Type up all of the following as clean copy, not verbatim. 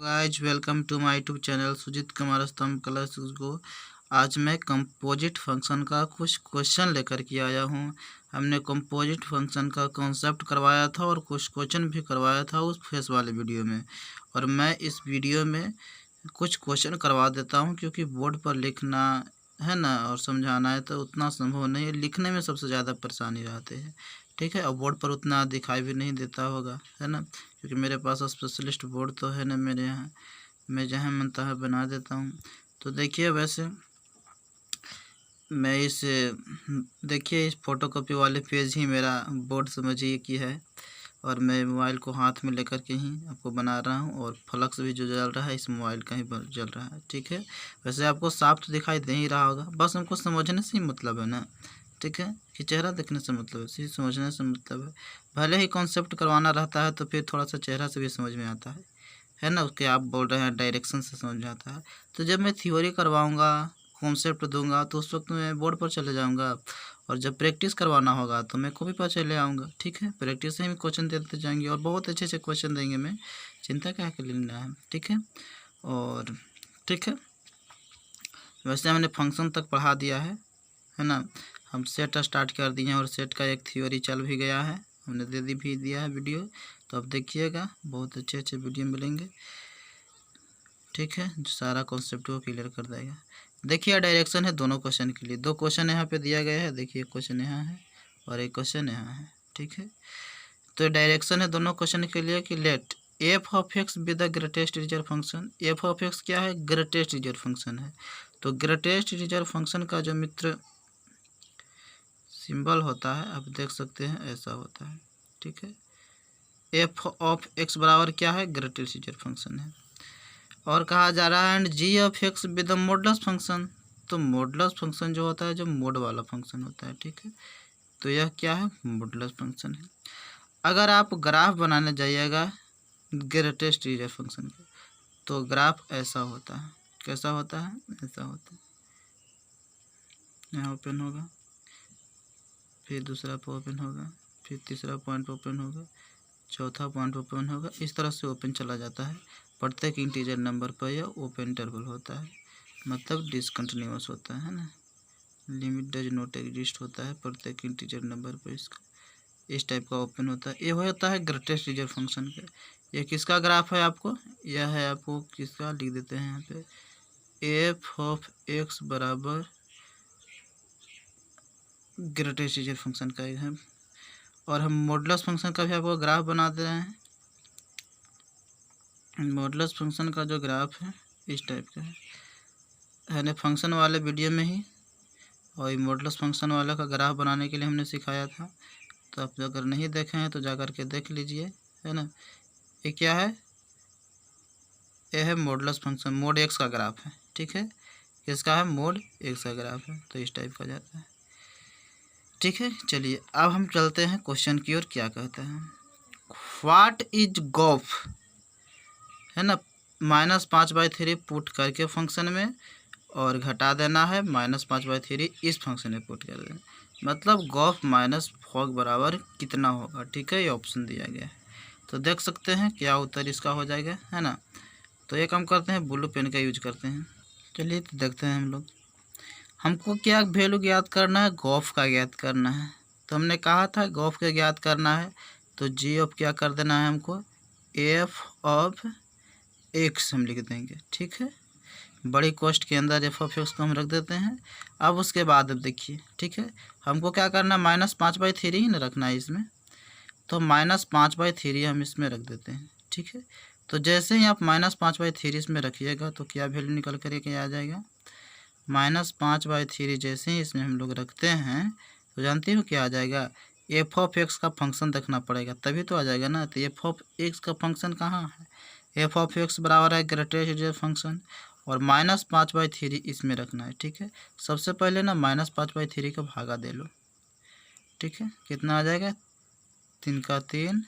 Guys welcome to my YouTube channel Sujeet Kumar स्तंभ class को। आज मैं कंपोजिट फंक्शन का कुछ क्वेश्चन लेकर के आया हूँ। हमने कंपोजिट फंक्शन का कॉन्सेप्ट करवाया था और कुछ क्वेश्चन भी करवाया था उस फेस वाले वीडियो में, और मैं इस वीडियो में कुछ क्वेश्चन करवा देता हूँ क्योंकि बोर्ड पर लिखना है ना और समझाना है तो उतना संभव नहीं है। लिखने में सबसे ज़्यादा परेशानी रहती है, ठीक है, और बोर्ड पर उतना दिखाई भी नहीं देता होगा, है ना, क्योंकि मेरे पास स्पेशलिस्ट बोर्ड तो है ना मेरे यहाँ। मैं जहाँ मन तहाँ बना देता हूँ। तो देखिए, वैसे मैं देखिए इस फोटोकॉपी वाले पेज ही मेरा बोर्ड समझिए कि है, और मैं मोबाइल को हाथ में लेकर के ही आपको बना रहा हूँ, और फ्लक्स भी जो जल रहा है इस मोबाइल का ही जल रहा है, ठीक है। वैसे आपको साफ तो दिखाई दे ही रहा होगा, बस हमको समझने से ही मतलब है ना, ठीक है, कि चेहरा देखने से मतलब है, सिर्फ समझने से मतलब है। भले ही कॉन्सेप्ट करवाना रहता है तो फिर थोड़ा सा चेहरा से भी समझ में आता है ना। उसके आप बोल रहे हैं डायरेक्शन से समझ में आता है, तो जब मैं थ्योरी करवाऊँगा, कॉन्सेप्ट दूंगा, तो उस वक्त मैं बोर्ड पर चले जाऊँगा, और जब प्रैक्टिस करवाना होगा तो मैं कॉपी पर चले आऊँगा, ठीक है। प्रैक्टिस से ही क्वेश्चन देते जाएंगे और बहुत अच्छे अच्छे क्वेश्चन देंगे, मैं चिंता क्या कर लेना है, ठीक है। और ठीक है, वैसे हमने फंक्शन तक पढ़ा दिया है ना। हम सेट स्टार्ट कर दिए हैं और सेट का एक थ्योरी चल भी गया है, हमने भी दिया है वीडियो। तो अब देखिएगा, बहुत अच्छे अच्छे वीडियो मिलेंगे, ठीक है, जो सारा कॉन्सेप्ट को क्लियर कर देगा। देखिए डायरेक्शन है दोनों क्वेश्चन के लिए, दो क्वेश्चन यहाँ पे दिया गया है, देखिए क्वेश्चन यहाँ है और एक क्वेश्चन यहाँ है, ठीक है। तो डायरेक्शन है दोनों क्वेश्चन के लिए कि let f of x be the greatest integer function. F of x क्या है? ग्रेटेस्ट इंटीजर फंक्शन है। तो ग्रेटेस्ट इंटीजर फंक्शन का जो मित्र सिंबल होता है आप देख सकते हैं, ऐसा होता है, ठीक है। एफ ऑफ एक्स बराबर क्या है? ग्रेटेस्ट इंटीजर फंक्शन है। और कहा जा रहा है and g of x with the modulus function. तो मॉडुलस फंक्शन जो होता है, जो मोड वाला फंक्शन होता है, ठीक है, तो यह क्या है? मॉडुलस फंक्शन है। अगर आप ग्राफ बनाने जाइएगा ग्रेटेस्ट इंटीजर फंक्शन का, तो ग्राफ ऐसा होता है, कैसा होता है? ऐसा होता है, यहाँ ओपन होगा, फिर दूसरा पर ओपन होगा, फिर तीसरा पॉइंट ओपन होगा, चौथा पॉइंट ओपन होगा, इस तरह से ओपन चला जाता है। प्रत्येक इंटीजर नंबर पर यह ओपन इंटरवल होता है, मतलब डिसकंटिन्यूअस होता है ना, लिमिट डज नॉट एग्जिस्ट होता है प्रत्येक इंटीजर नंबर पर इसका, इस टाइप का ओपन होता है। ये होता है ग्रेटेस्ट इंटीजर फंक्शन का। ये किसका ग्राफ है? आपको यह है, आपको किसका लिख देते हैं यहाँ पे, एफ ऑफ एक्स बराबर ग्रेटेस्ट इंटीजर फंक्शन का है। और हम मॉडुलस फंक्शन का भी आपको ग्राफ बना दे रहे हैं। मॉडुलस फंक्शन का जो ग्राफ है इस टाइप का है ना, फंक्शन वाले वीडियो में ही, और ये मॉडुलस फंक्शन वाला का ग्राफ बनाने के लिए हमने सिखाया था, तो आप अगर नहीं देखे हैं तो जा कर के देख लीजिए, है ना। ये क्या है? ये है मॉडुलस फंक्शन, मोड एक्स का ग्राफ है, ठीक है, किसका है? मोड एक्स का ग्राफ है, तो इस टाइप का जाता है, ठीक है। चलिए अब हम चलते हैं क्वेश्चन की ओर। क्या कहते हैं? व्हाट इज गॉफ, है ना, -5/3 पुट करके फंक्शन में, और घटा देना है -5/3 इस फंक्शन में पुट कर देना, मतलब गॉफ माइनस फॉग बराबर कितना होगा, ठीक है, ये ऑप्शन दिया गया है। तो देख सकते हैं क्या उत्तर इसका हो जाएगा, है ना। तो एक काम करते हैं, ब्लू पेन का यूज करते हैं। चलिए तो देखते हैं हम लोग, हमको क्या वैल्यू ज्ञात करना है? गॉफ का ज्ञात करना है। तो हमने कहा था गॉफ का ज्ञात करना है, तो जी ऑफ क्या कर देना है हमको? एफ ऑफ एक्स हम लिख देंगे, ठीक है। बड़ी कोष्ट के अंदर एफ ऑफ एक्स को हम रख देते हैं। अब उसके बाद अब देखिए, ठीक है, हमको क्या करना है? -5/3 ही ना रखना है इसमें, तो -5/3 हम इसमें रख देते हैं, ठीक है। तो जैसे ही आप -5/3 इसमें रखिएगा तो क्या वैल्यू निकल कर के आ जाएगा? -5/3 जैसे ही इसमें हम लोग रखते हैं तो जानते हो क्या आ जाएगा? एफ ऑफ एक्स का फंक्शन देखना पड़ेगा तभी तो आ जाएगा ना। तो एफ ऑफ एक्स का फंक्शन कहाँ है? एफ ऑफ एक्स बराबर है ग्रेटेस्ट इंटीजर फंक्शन, और -5/3 इसमें रखना है, ठीक है। सबसे पहले ना -5/3 का भागा दे लो, ठीक है, कितना आ जाएगा? 3 का 3,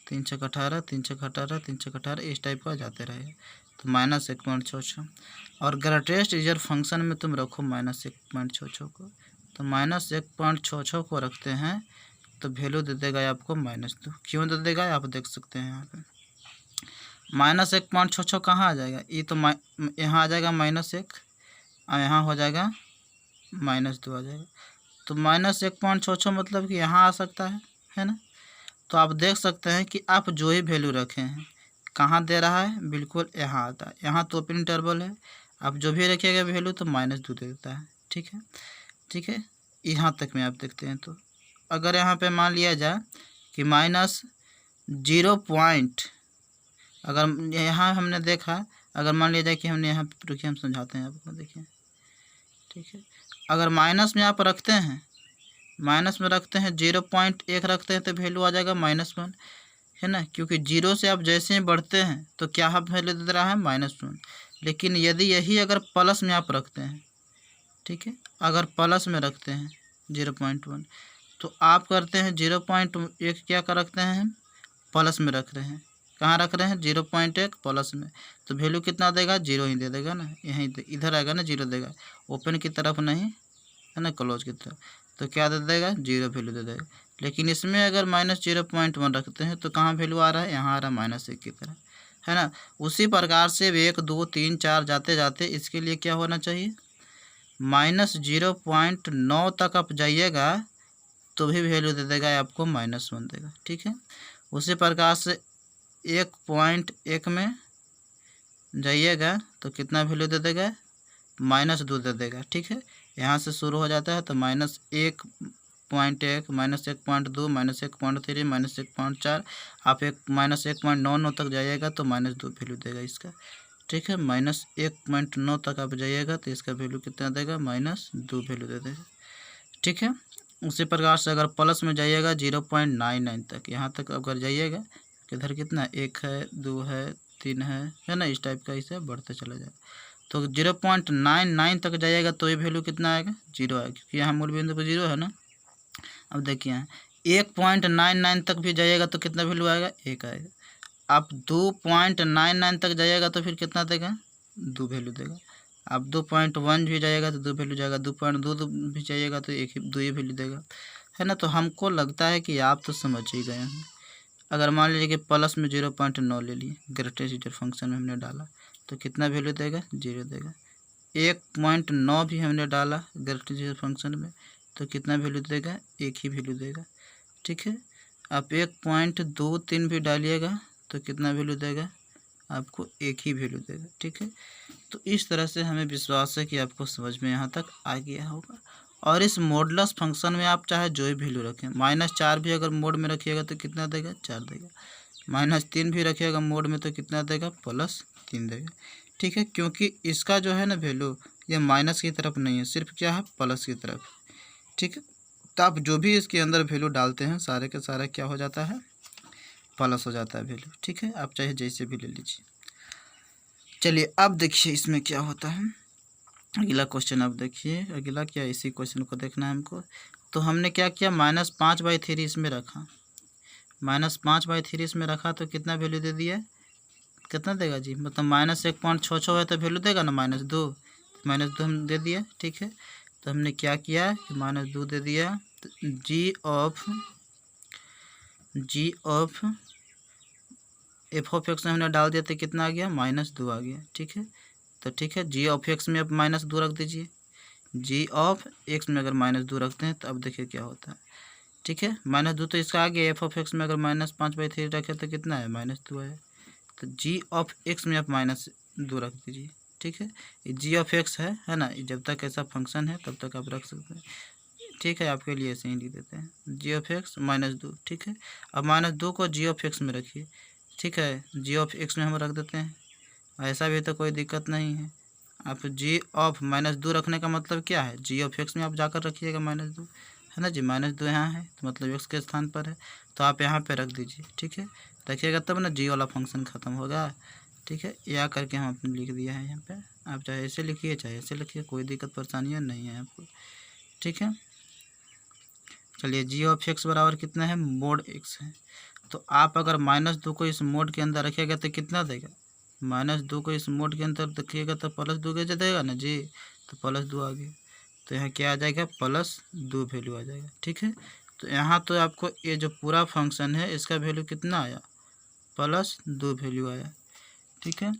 3 छक 18, 3 छक 18, 3 छक 18, इस टाइप का जाते रहेगा, तो -1.66। और ग्रेटेस्ट इंटीजर फंक्शन में तुम रखो -1.66 को, तो -1.66 को रखते हैं तो वैल्यू दे देगा आपको -2। क्यों दे देगा आप देख सकते हैं यहाँ पे, -1.66 कहाँ आ जाएगा, ये तो यहाँ आ जाएगा -1 और यहाँ हो जाएगा -2 आ जाएगा। तो -1.66 मतलब कि यहाँ आ सकता है ना। तो आप देख सकते हैं कि आप जो ही वैल्यू रखे हैं कहाँ दे रहा है, बिल्कुल यहाँ आता है। यहाँ तो ओपन इंटरवल है, आप जो भी रखिएगा वैल्यू तो -2 दे देता है। ठीक है, ठीक है, यहाँ तक में आप देखते हैं। तो अगर यहाँ पे मान लिया जाए कि -0 अगर यहाँ हमने देखा, अगर मान लिया जाए कि हमने यहाँ रुकिए हम समझाते हैं आपको, देखिए। ठीक है, अगर माइनस में आप रखते हैं, माइनस में रखते हैं 0.1 रखते हैं तो वैल्यू आ जाएगा -1, है ना, क्योंकि 0 से आप जैसे ही बढ़ते हैं तो क्या आप वैल्यू दे रहा है -1। लेकिन यदि यही अगर प्लस में आप रखते हैं, ठीक है, अगर प्लस में रखते हैं 0.1 तो आप करते हैं 0.1 क्या कर रखते हैं, प्लस में रख रहे हैं। कहाँ रख रहे हैं, 0.1 प्लस में, तो वैल्यू कितना देगा, 0 ही दे देगा ना, यहीं इधर आएगा ना, 0 देगा, ओपन की तरफ नहीं, है ना, क्लोज की तरफ। तो क्या दे देगा, 0 वैल्यू दे देगा। लेकिन इसमें अगर -0.1 रखते हैं तो कहाँ वैल्यू आ रहा है, यहाँ आ रहा है -1 की तरफ, है ना। उसी प्रकार से 1 2 3 4 जाते जाते इसके लिए क्या होना चाहिए, -0.9 तक आप जाइएगा तो भी वैल्यू दे देगा आपको -1 देगा। ठीक है, उसी प्रकार से 1.1 में जाइएगा तो कितना वैल्यू दे देगा, -2 दे देगा। ठीक है, यहाँ से शुरू हो जाता है तो -1.1 -1.2 -1.3 -1.4 आप -1.99 तक जाइएगा तो -2 वैल्यू देगा इसका। ठीक है, -1.9 तक आप जाइएगा तो इसका वैल्यू कितना देगा, -2 वैल्यू दे देगा। ठीक है, उसी प्रकार से अगर प्लस में जाइएगा 0.99 तक, यहाँ तक अगर जाइएगा, इधर कितना 1 है, 2 है, 3 है ना, इस टाइप का इसे बढ़ते चला जाएगा। तो 0.99 तक जाइएगा तो ये वैल्यू कितना आएगा, 0 आएगा, क्योंकि यहाँ मूल बिंदु पर 0 है ना। अब देखिए यहाँ 1.99 तक भी जाइएगा तो कितना वैल्यू आएगा, 1 आएगा। आप 2.99 तक जाइएगा तो फिर कितना देगा, 2 वैल्यू देगा। आप 2.1 भी जाइएगा तो 2 वैल्यू जाएगा, 2.2 भी जाइएगा तो 2 ही वैल्यू देगा, है ना। तो हमको लगता है कि आप तो समझ ही गए हैं। अगर मान लीजिए कि प्लस में 0.9 ले लिए, ग्रेटेस्ट इंटीजर फंक्शन में हमने डाला तो कितना वैल्यू देगा, 0 देगा। 1.9 भी हमने डाला ग्रेटेस्ट इंटीजर फंक्शन में तो कितना वैल्यू देगा, 1 ही वैल्यू देगा। ठीक है, आप 1.23 भी डालिएगा तो कितना वैल्यू देगा, आपको 1 ही वैल्यू देगा। ठीक है, तो इस तरह से हमें विश्वास है कि आपको समझ में यहाँ तक आ गया होगा। और इस मॉडुलस फंक्शन में आप चाहे जो ही वैल्यू रखें, -4 भी अगर मोड में रखिएगा तो कितना देगा, 4 देगा। -3 भी रखिएगा मोड में तो कितना देगा, +3 देगा। ठीक है, क्योंकि इसका जो है ना वैल्यू ये माइनस की तरफ नहीं है, सिर्फ क्या है, प्लस की तरफ। ठीक है, तो आप जो भी इसके अंदर वैल्यू डालते हैं सारे के सारा क्या हो जाता है, प्लस हो जाता है वैल्यू। ठीक है, आप चाहे जैसे भी ले लीजिए। चलिए अब देखिए इसमें क्या होता है, अगला क्वेश्चन आप देखिए। अगला क्या, इसी क्वेश्चन को देखना है हमको। तो हमने क्या किया, -5/3 इसमें रखा, -5/3 इसमें रखा तो कितना वैल्यू दे दिया, कितना देगा जी, मतलब -1.66 है तो वैल्यू देगा ना, -2, -2 हम दे दिया। ठीक है, तो हमने क्या किया कि -2 दे दिया, तो जी ऑफ f(x) में हमने डाल दिया तो कितना आ गया, -2 आ गया। ठीक है, तो ठीक है, g(x) में अब -2 रख दीजिए। g(x) में अगर -2 रखते हैं तो अब देखिए क्या होता है। ठीक है, -2 तो इसका आ गया, f(x) में अगर -5/3 रखे तो कितना है, -2 है। तो g(x) में आप -2 रख दीजिए। ठीक है, ये g(x) है ना, जब तक ऐसा फंक्शन है तब तक आप रख सकते हैं। ठीक है, आपके लिए ऐसे ही लिख देते हैं, g(x) -2। ठीक है, अब -2 को g(x) में रखिए। ठीक है, g(x) में हम रख देते हैं, ऐसा भी तो कोई दिक्कत नहीं है। आप -2 रखने का मतलब क्या है, g(x) में आप जाकर रखिएगा -2, है ना जी, -2 यहाँ है तो मतलब x के स्थान पर है तो आप यहाँ पे रख दीजिए। ठीक है, रखिएगा तब ना g वाला फंक्शन ख़त्म होगा। ठीक है, या करके हम अपने लिख दिया है यहाँ पे, आप चाहे ऐसे लिखिए चाहे ऐसे लिखिए, कोई दिक्कत परेशानियाँ नहीं है आपको। ठीक है, चलिए g(x) बराबर कितना है, mod x है। तो आप अगर -2 को इस मोड के अंदर रखिएगा तो कितना देगा, -2 को इस मोड के अंदर रखिएगा तो +2 के देगा ना जी, तो +2 आ गया। तो यहाँ क्या आ जाएगा, +2 वैल्यू आ जाएगा। ठीक है, तो यहाँ तो आपको ये जो पूरा फंक्शन है इसका वैल्यू कितना आया, +2 वैल्यू आया। ठीक है।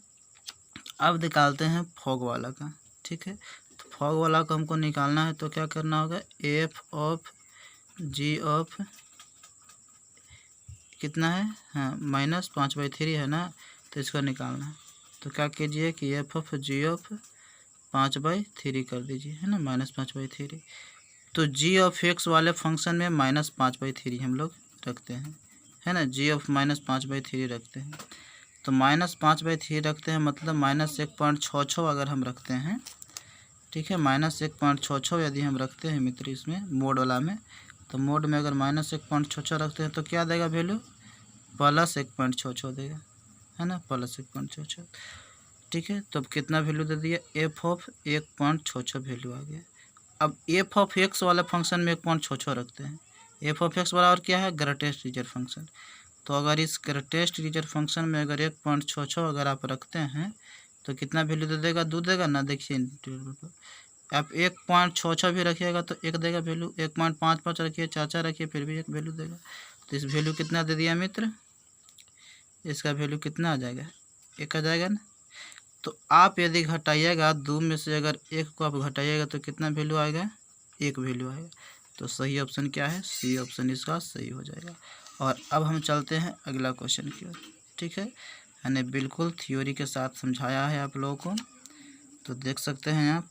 अब निकालते हैं फॉग वाला का, ठीक है। तो फॉग वाला को हमको निकालना है तो क्या करना होगा, एफ ऑफ जी ऑफ कितना है, हाँ -5/3 है ना, तो इसको निकालना है। तो क्या कीजिए कि एफ ऑफ जी ऑफ 5/3 कर दीजिए, है ना, -5/3। तो जी ऑफ एक्स वाले फंक्शन में -5/3 हम लोग रखते हैं, है ना, जी ऑफ -5/3 रखते हैं। तो -5/3 रखते हैं मतलब -1.66 अगर हम रखते हैं, ठीक है, -1.66 यदि हम रखते हैं मित्र इसमें मोड वाला में, तो मोड में अगर -1.66 रखते हैं तो क्या देगा वैल्यू, +1.66 देगा, है ना, +1.66, ठीक है। तो अब कितना वैल्यू दे दिया, एफ ऑफ 1.66 वैल्यू आ गया। अब एफ ऑफ एक्स वाला फंक्शन में 1.66 रखते हैं, एफ ऑफ एक्स बराबर क्या है, ग्रेटेस्ट रीजन फंक्शन। तो अगर इस ग्रेटेस्ट रीजन फंक्शन में अगर 1.66 अगर आप रखते हैं तो कितना वैल्यू दे देगा, 2 देगा ना, देखिए आप 1.66 भी रखिएगा तो 1 देगा वैल्यू, 1.55 रखिए, 4 रखिए फिर भी 1 वैल्यू देगा। तो इस वैल्यू कितना दे दिया मित्र, इसका वैल्यू कितना आ जाएगा, 1 आ जाएगा ना। तो आप यदि घटाइएगा 2 में से अगर 1 को आप घटाइएगा तो कितना वैल्यू आएगा, 1 वैल्यू आएगा। तो सही ऑप्शन क्या है, सी ऑप्शन इसका सही हो जाएगा। और अब हम चलते हैं अगला क्वेश्चन की ओर, ठीक है। मैंने बिल्कुल थ्योरी के साथ समझाया है आप लोगों को, तो देख सकते हैं आप,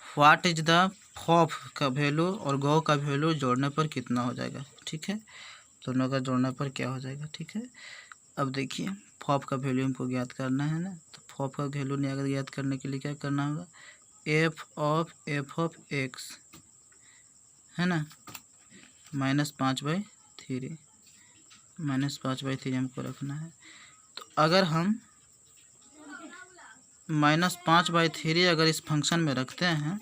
व्हाट इज द फॉफ का वैल्यू और गो का वैल्यू जोड़ने पर कितना हो जाएगा, ठीक है, दोनों का जोड़ने पर क्या हो जाएगा, ठीक है। अब देखिए फॉफ का वैल्यू हमको ज्ञात करना है ना, तो फॉफ का वैल्यू नहीं अगर ज्ञात करने के लिए क्या करना होगा, एफ ऑफ एक्स, है ना, -5/3, -5/3 हमको रखना है। तो अगर हम -5/3 अगर इस फंक्शन में रखते हैं,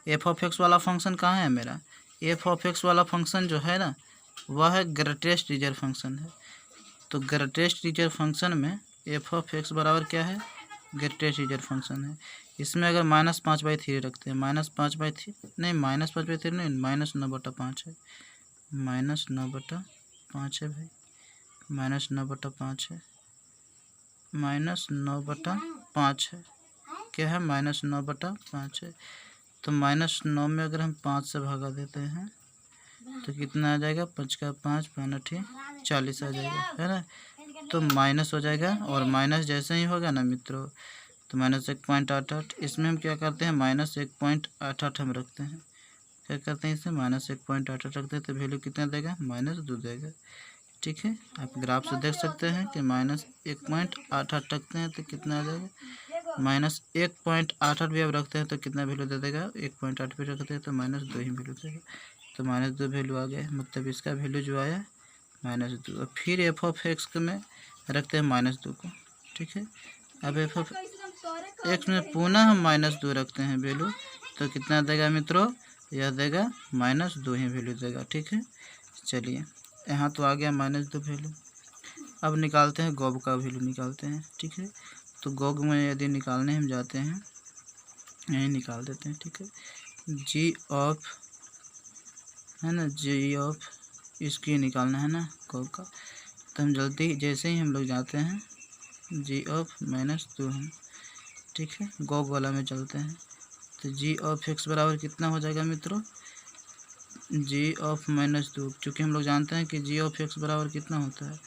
एफ ऑफ एक्स वाला फंक्शन कहाँ है मेरा, एफ ऑफ एक्स वाला फंक्शन जो है ना वह है ग्रेटेस्ट रीजन फंक्शन है। तो ग्रेटेस्ट रीजन फंक्शन में एफ ऑफ एक्स बराबर क्या है, ग्रेटेस्ट रीजन फंक्शन है। इसमें अगर -5/3 रखते हैं, -5/3 नहीं, -5/3 नहीं, -9/5 है, -9/5 है भाई, -9/5 है, -9/5 है, क्या है, -9/5 है। तो -9 में अगर हम 5 से भागा देते हैं तो कितना आ जाएगा, 5 का 5, 5 40 आ जाएगा, है ना। तो माइनस हो जाएगा, और माइनस जैसे ही होगा ना मित्रों तो -1.88, इसमें हम क्या करते हैं, -1.88 हम रखते हैं, क्या करते हैं इसे, -1.88 रखते हैं, तो वैल्यू कितना देगा, -2 देगा, ठीक है। आप ग्राफ से देख सकते हैं कि -1.88 रखते हैं तो कितना आ जाएगा, -1.88 भी अब रखते हैं तो कितना वैल्यू दे देगा, 1.8 भी रखते हैं तो -2 ही वैल्यू देगा। तो -2 वैल्यू आ गया, मतलब इसका वैल्यू जो आया -2। और फिर एफ ऑफ एक्स में रखते हैं -2 को, ठीक है। अब एफ ऑफ एक्स में पुनः हम -2 रखते हैं वैल्यू, तो कितना देगा मित्रों, यह देगा -2 ही वैल्यू देगा, ठीक है। चलिए यहाँ तो आ गया -2 वैल्यू। अब निकालते हैं गॉब का वैल्यू निकालते हैं, ठीक है। तो गॉग में यदि निकालने हम जाते हैं, यहीं निकाल देते हैं, ठीक है। जी ऑफ, है ना, जी ऑफ इसकी निकालना है ना गॉग का, तो हम जल्दी जैसे ही हम लोग जाते हैं जी ऑफ -2 हम, ठीक है, गॉग वाला में चलते हैं। तो जी ऑफ एक्स बराबर कितना हो जाएगा मित्रों, जी ऑफ -2, चूँकि हम लोग जानते हैं कि जी ऑफ एक्स बराबर कितना होता है,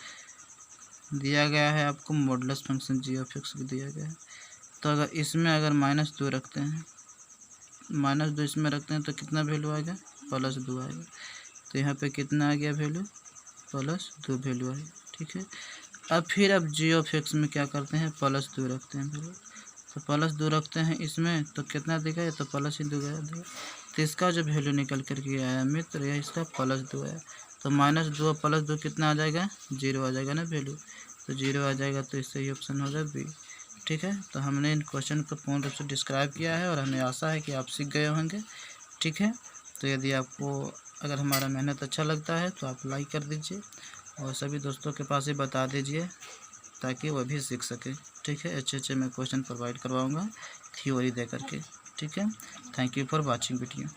दिया गया है आपको modulus function g of x को दिया गया है। तो अगर इसमें अगर -2 रखते हैं, -2 इसमें रखते हैं तो कितना वैल्यू आएगा, +2 आएगा। तो यहाँ पे कितना आ गया वैल्यू, +2 वैल्यू आएगा, ठीक है। अब फिर अब जी ऑफ एक्स में क्या करते हैं, +2 रखते हैं वैल्यू, तो +2 रखते हैं इसमें तो कितना दिखा है, तो +2 गया देगा। तो इसका जो वैल्यू निकल कर के आया मित्र, यह इसका +2 आया। तो -2 और +2 कितना आ जाएगा, 0 आ जाएगा ना वैल्यू, तो 0 आ जाएगा, तो इससे ही ऑप्शन हो जाए बी, ठीक है। तो हमने इन क्वेश्चन को पूर्ण रूप से डिस्क्राइब किया है और हमें आशा है कि आप सीख गए होंगे, ठीक है। तो यदि आपको अगर हमारा मेहनत अच्छा लगता है तो आप लाइक कर दीजिए और सभी दोस्तों के पास ही बता दीजिए ताकि वह भी सीख सके, ठीक है। अच्छे मैं क्वेश्चन प्रोवाइड करवाऊँगा थ्योरी दे करके, ठीक है। Thank you for watching video.